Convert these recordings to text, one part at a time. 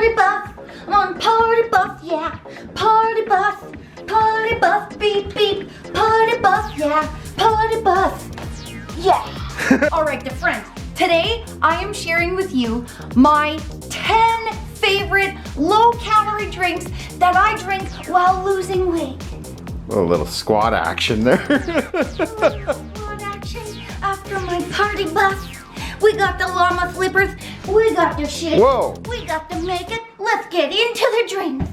party buff. I'm on party buff, yeah. Party buff, beep beep. Party buff, yeah. Party buff, yeah. All right, the friends. Today I am sharing with you my 10 favorite low-calorie drinks that I drink while losing weight. A little squat action there. Squat action after my party buff. We got the llama flippers. We got the shit. Whoa. We got to make it. Let's get into the drinks.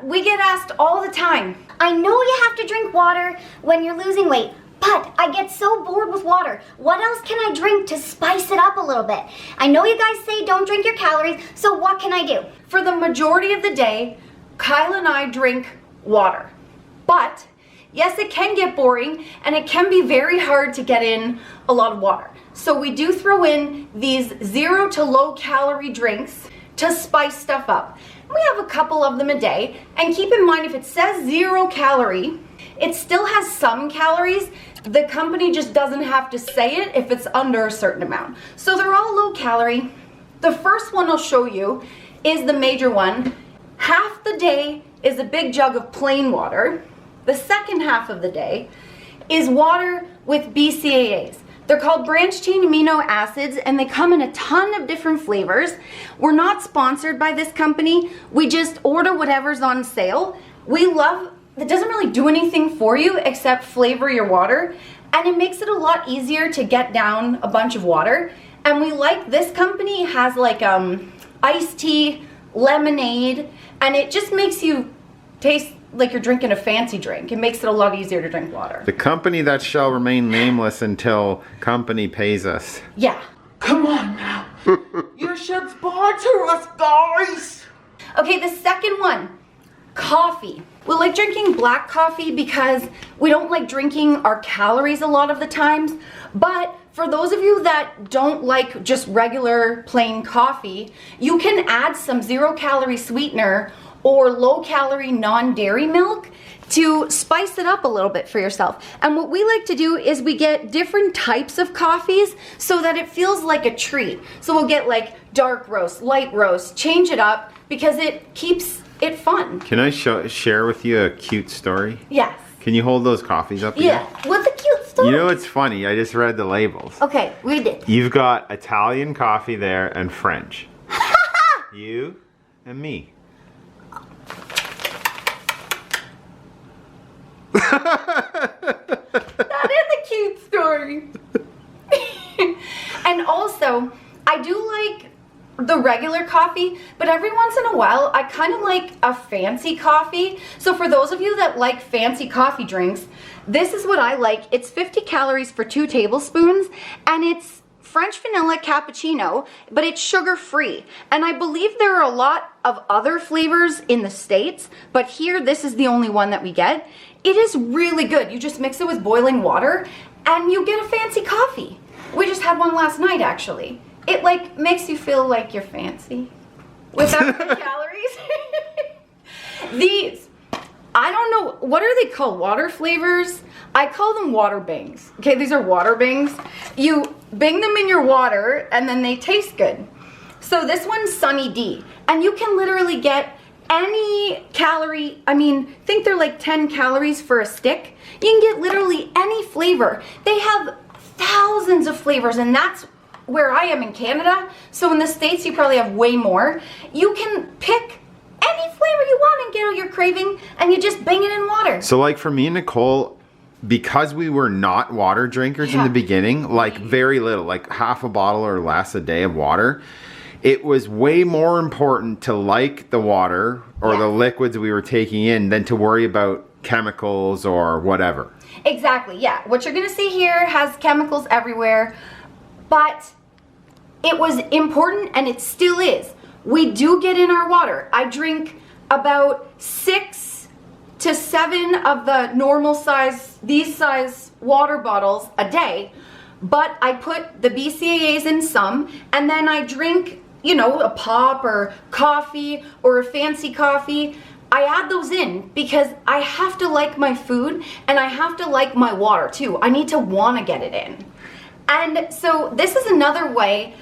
We get asked all the time, I know you have to drink water when you're losing weight, but I get so bored with water. What else can I drink to spice it up a little bit? I know you guys say don't drink your calories, so what can I do? For the majority of the day, Kyle and I drink water. But yes, it can get boring and it can be very hard to get in a lot of water. So we do throw in these 0 to low calorie drinks to spice stuff up. We have a couple of them a day, and keep in mind if it says 0 calorie, it still has some calories. The company just doesn't have to say it if it's under a certain amount. So they're all low calorie. The first one I'll show you is the major one. Half the day is a big jug of plain water. The second half of the day is water with BCAAs. They're called branched chain amino acids and they come in a ton of different flavors. We're not sponsored by this company. We just order whatever's on sale. We love, it doesn't really do anything for you except flavor your water, and it makes it a lot easier to get down a bunch of water. And we like this company has like iced tea, lemonade, and it just makes you taste like you're drinking a fancy drink. It makes it a lot easier to drink water. The company that shall remain nameless until company pays us. Yeah. Come on now. You should sponsor us, guys. Okay, the second one, coffee. We like drinking black coffee because we don't like drinking our calories a lot of the times. But for those of you that don't like just regular plain coffee, you can add some 0 calorie sweetener or low-calorie non-dairy milk to spice it up a little bit for yourself. And what we like to do is we get different types of coffees so that it feels like a treat. So we'll get like dark roast, light roast, change it up because it keeps it fun. Can I share with you a cute story? Yes. Can you hold those coffees up again? Yeah. What's a cute story? You know what's funny? I just read the labels. Okay, read it. You've got Italian coffee there and French. You and me. That is a cute story. And also, I do like the regular coffee, but every once in a while, I kind of like a fancy coffee. So for those of you that like fancy coffee drinks, this is what I like. It's 50 calories for 2 tablespoons, and it's French vanilla cappuccino, but it's sugar-free. And I believe there are a lot of other flavors in the States, but here, this is the only one that we get. It is really good. You just mix it with boiling water, and you get a fancy coffee. We just had one last night, actually. It like makes you feel like you're fancy without the calories. These, I don't know, what are they called? Water flavors? I call them water bangs. Okay, these are water bangs. You bang them in your water and then they taste good. So this one's Sunny D, and you can literally get any calorie, I think they're like 10 calories for a stick. You can get literally any flavor. They have thousands of flavors, and that's where I am in Canada. So in the States, you probably have way more. You can pick any flavor you want and get all your craving, and you just bang it in water. So like for me and Nicole, because we were not water drinkers in the beginning, like very little, like half a bottle or less a day of water, it was way more important to like the water or the liquids we were taking in than to worry about chemicals or whatever. Exactly, yeah. What you're gonna see here has chemicals everywhere, but it was important, and it still is. We do get in our water. I drink about 6 to 7 of the normal size, these size water bottles a day, but I put the BCAAs in some, and then I drink you know, a pop or coffee or a fancy coffee, I add those in because I have to like my food and I have to like my water too. I need to want to get it in. And so this is another way.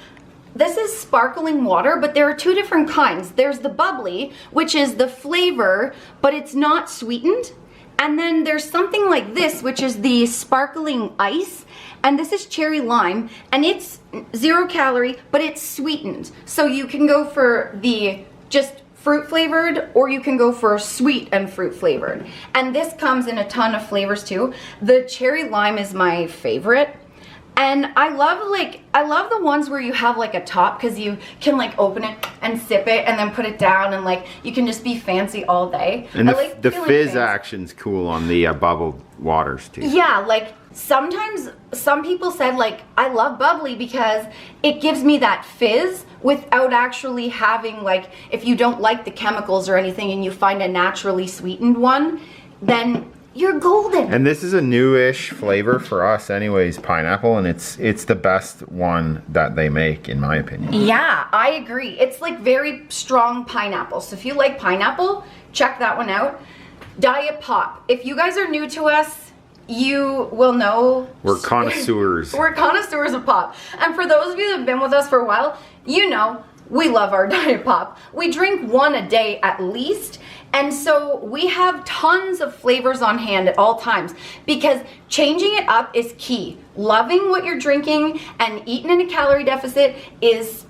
This is sparkling water, but there are two different kinds. There's the bubbly, which is the flavor, but it's not sweetened. And then there's something like this, which is the sparkling ice. And this is cherry lime, and it's 0 calorie, but it's sweetened. So you can go for the just fruit flavored, or you can go for sweet and fruit flavored. And this comes in a ton of flavors too. The cherry lime is my favorite. And I love the ones where you have like a top, because you can like open it and sip it and then put it down, and like you can just be fancy all day. And like the feeling fizz fancy. action's cool on the bubbled waters too. Yeah, like sometimes some people said like I love bubbly because it gives me that fizz without actually having, like, if you don't like the chemicals or anything and you find a naturally sweetened one, then you're golden. And this is a newish flavor for us anyways, pineapple, and it's the best one that they make, in my opinion. Yeah, I agree. It's like very strong pineapple. So if you like pineapple, check that one out. Diet Pop. If you guys are new to us, you will know We're connoisseurs. We're connoisseurs of pop. And for those of you that have been with us for a while, you know we love our Diet Pop. We drink one a day at least. And so we have tons of flavors on hand at all times, because changing it up is key. Loving what you're drinking and eating in a calorie deficit is,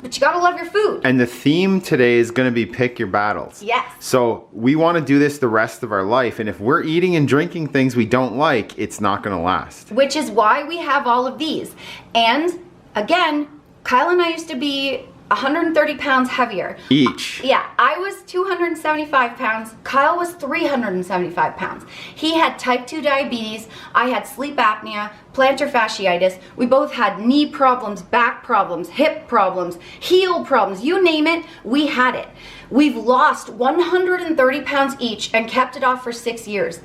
but you gotta love your food. And the theme today is going to be pick your battles. Yes. So we want to do this the rest of our life. And if we're eating and drinking things we don't like, it's not going to last. Which is why we have all of these. And again, Kyle and I used to be 130 pounds heavier. Each. Yeah, I was 275 pounds. Kyle was 375 pounds. He had type 2 diabetes. I had sleep apnea, plantar fasciitis. We both had knee problems, back problems, hip problems, heel problems. You name it, we had it. We've lost 130 pounds each and kept it off for 6 years.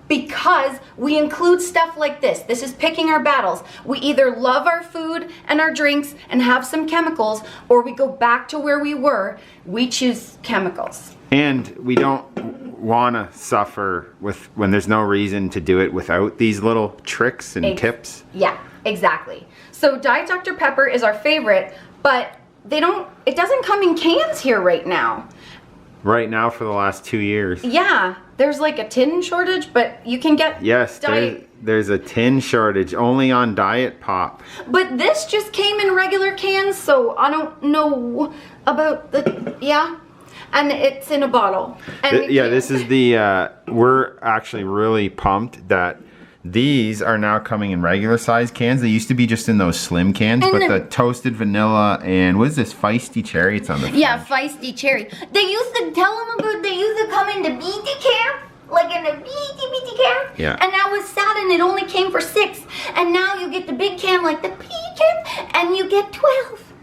Because we include stuff like this. This is picking our battles. We either love our food and our drinks and have some chemicals, or we go back to where we were. We choose chemicals. And we don't want to suffer with when there's no reason to do it without these little tricks and tips. Yeah, exactly. So Diet Dr. Pepper is our favorite, but it doesn't come in cans here right now. Right now for the last 2 years. Yeah, there's like a tin shortage, but you can get there's a tin shortage only on Diet Pop. But this just came in regular cans, so I don't know about and it's in a bottle. And This is the we're actually really pumped that these are now coming in regular size cans. They used to be just in those slim cans, but the toasted vanilla and what is this, feisty cherry? It's on the front. Yeah, feisty cherry. They used to tell them about, they used to come in the BT can, like in the BT can. Yeah. And that was sad, and it only came for 6. And now you get the big can, like the P can, and you get 12.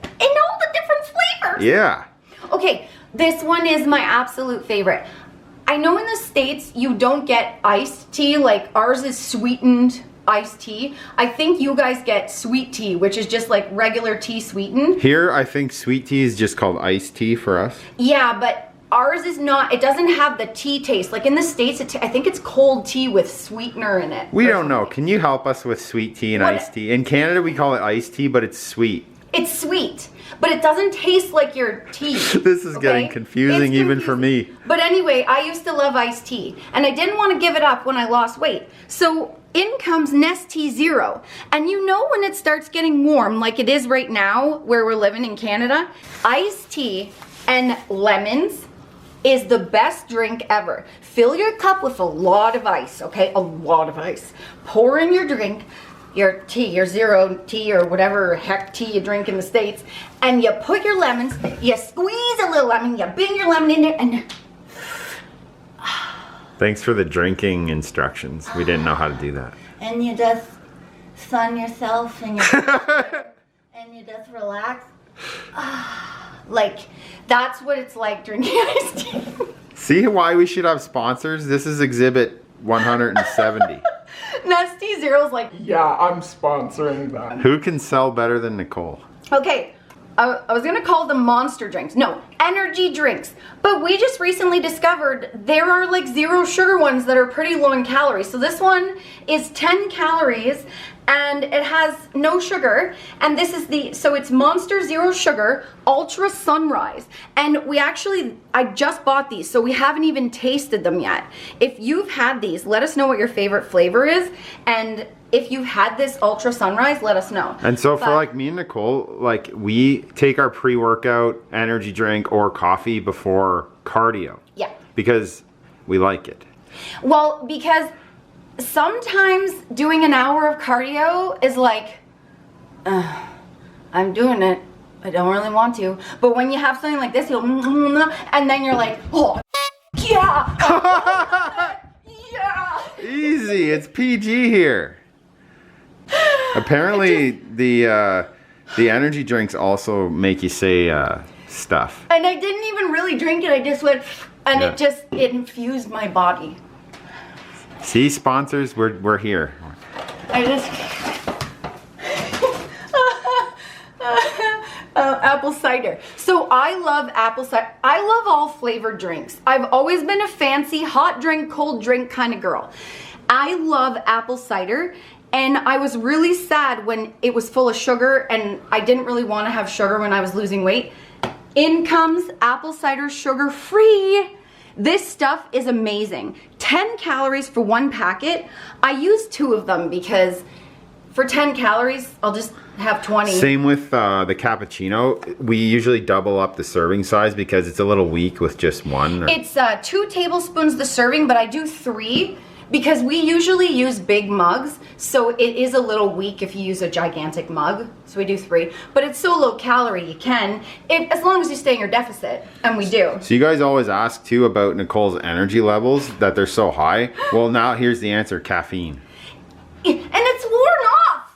In all the different flavors. Yeah. Okay, this one is my absolute favorite. I know in the States you don't get iced tea, like ours is sweetened iced tea. I think you guys get sweet tea, which is just like regular tea sweetened. Here, I think sweet tea is just called iced tea for us. Yeah, but ours is not, it doesn't have the tea taste. Like in the States, I think it's cold tea with sweetener in it. We don't know. Can you help us with sweet tea and iced tea? In Canada, we call it iced tea, but it's sweet. It's sweet, but it doesn't taste like your tea. This is getting confusing even for me. But anyway, I used to love iced tea, and I didn't want to give it up when I lost weight. So in comes Nestea Zero. And you know when it starts getting warm, like it is right now where we're living in Canada, iced tea and lemons is the best drink ever. Fill your cup with a lot of ice, okay? A lot of ice. Pour in your drink, your tea, your zero tea or whatever heck tea you drink in the States, and you put your lemons, you squeeze a little lemon, you bang your lemon in there, and Thanks for the drinking instructions. We didn't know how to do that. And you just sun yourself and and you just relax. like, that's what it's like drinking iced tea. See why we should have sponsors? This is exhibit 170. Nestea Zero's like, Yeah, I'm sponsoring that. Who can sell better than Nicole? okay, I was gonna call them monster drinks. No, energy drinks. But we just recently discovered there are like 0 sugar ones that are pretty low in calories. So this one is 10 calories and it has no sugar. And this is so it's Monster Zero Sugar Ultra Sunrise. And I just bought these, so we haven't even tasted them yet. If you've had these, let us know what your favorite flavor is. And if you've had this Ultra Sunrise, let us know. And so for like me and Nicole, like we take our pre-workout energy drink or coffee before cardio. Yeah. Because we like it. Well, because sometimes doing an hour of cardio is like, I'm doing it. I don't really want to. But when you have something like this, you'll, and then you're like, oh, yeah. Yeah. Easy, it's PG here. Apparently, the energy drinks also make you say stuff. And I didn't even really drink it. I just went, and Yeah. it infused my body. See, sponsors, we're here. I just apple cider. So I love apple cider. I love all flavored drinks. I've always been a fancy hot drink, cold drink kind of girl. I love apple cider. And I was really sad when it was full of sugar and I didn't really want to have sugar when I was losing weight. In comes apple cider sugar free. This stuff is amazing. 10 calories for 1 packet. I use 2 of them because for 10 calories, I'll just have 20. Same with the cappuccino. We usually double up the serving size because it's a little weak with just 1. It's 2 tablespoons the serving, but I do 3 because we usually use big mugs, so it is a little weak if you use a gigantic mug. So we do 3, but it's so low calorie you can, as long as you stay in your deficit, and we do. So you guys always ask too about Nicole's energy levels, that they're so high. Well, now here's the answer: caffeine. And it's worn off.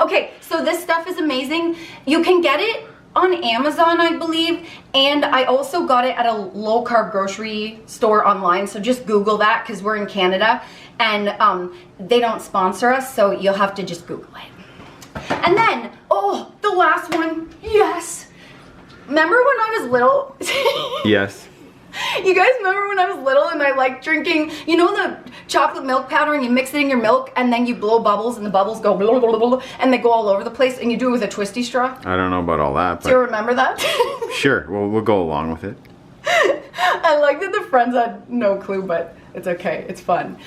Okay, so this stuff is amazing. You can get it on Amazon, I believe, and I also got it at a low carb grocery store online. So just Google that because we're in Canada and they don't sponsor us, so you'll have to just Google it. And then, oh, the last one, yes. Remember when I was little? Yes. You guys remember when I was little and I liked drinking, you know, the chocolate milk powder and you mix it in your milk and then you blow bubbles and the bubbles go blah, blah, blah, blah, and they go all over the place and you do it with a twisty straw? I don't know about all that, but Do you remember that? sure, we'll go along with it. I like that the friends had no clue, but it's okay, it's fun.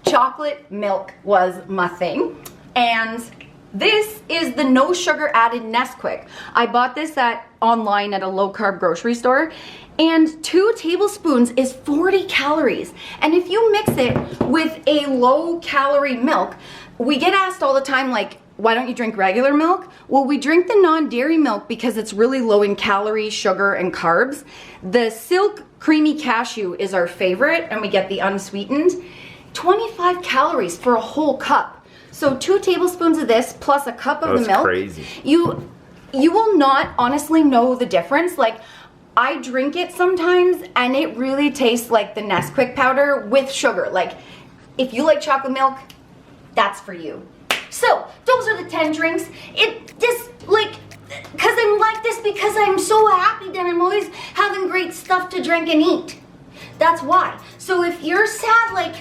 Chocolate milk was my thing, and this is the no sugar added Nesquik. I bought this online at a low carb grocery store, and 2 tablespoons is 40 calories. And if you mix it with a low calorie milk, we get asked all the time, like, why don't you drink regular milk? Well, we drink the non-dairy milk because it's really low in calories, sugar, and carbs. The Silk Creamy Cashew is our favorite, and we get the unsweetened. 25 calories for a whole cup. So 2 tablespoons of this plus a cup of the milk. That's crazy. You will not honestly know the difference. Like, I drink it sometimes and it really tastes like the Nesquik powder with sugar. Like, if you like chocolate milk, that's for you. So, those are the 10 drinks. Because I'm like this because I'm so happy that I'm always having great stuff to drink and eat. That's why. So if you're sad,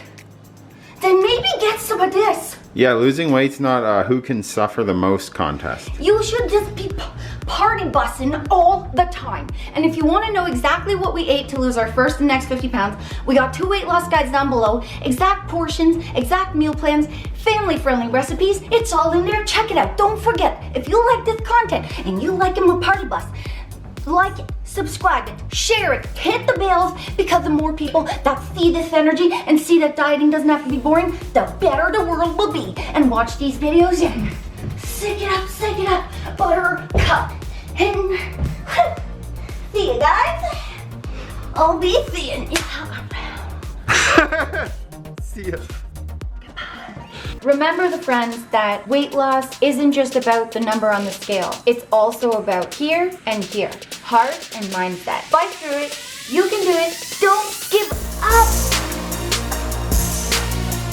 then maybe get some of this. Yeah, losing weight's not who can suffer the most contest. You should just be party bussing all the time. And if you want to know exactly what we ate to lose our first and next 50 pounds, we got 2 weight loss guides down below, exact portions, exact meal plans, family-friendly recipes. It's all in there. Check it out. Don't forget, if you like this content and you like him a party bus, like it, subscribe it, share it, hit the bells, because the more people that see this energy and see that dieting doesn't have to be boring, the better the world will be. And watch these videos and sick it up, buttercup. And see you guys. I'll be seeing you around. See ya. Remember, the friends, that weight loss isn't just about the number on the scale. It's also about here and here. Heart and mindset. Fight through it. You can do it. Don't give up.